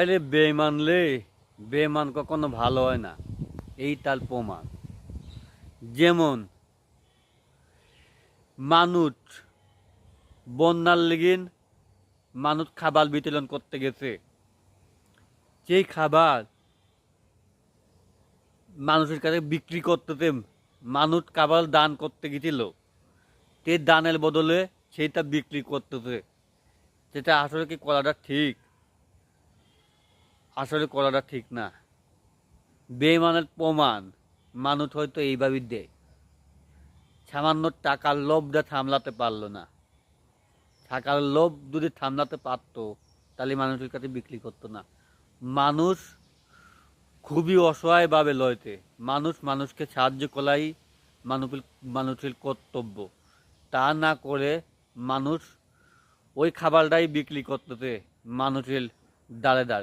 আরে বেমানলে বেমান কখনো ভালো হয় না, এই তার প্রমাণ। যেমন মানুষ বন্যার লিগিন মানুষ খাবার বিতরণ করতে গেছে, সেই খাবার মানুষের কাছে বিক্রি করতেছে। মানুষ খাবার দান করতে গেছিল, সেই দানের বদলে সেইটা বিক্রি করতেছে। সেটা আসলে কি করাটা ঠিক? আসলে করাটা ঠিক না। বেইমানের প্রমাণ মানুষ হয়তো এইভাবেই দেয়। সামান্য টাকার লোভটা সামলাতে পারলো না। টাকার লোভ যদি সামলাতে পারতো তাহলে মানুষের কাছে বিক্রি করতো না। মানুষ খুবই অসহায়ভাবে লইতে, মানুষ মানুষকে সাহায্য করাই মানুষের মানুষের কর্তব্য। তা না করে মানুষ ওই খাবারটাই বিক্রি করতেছে মানুষের দ্বারে দ্বারে।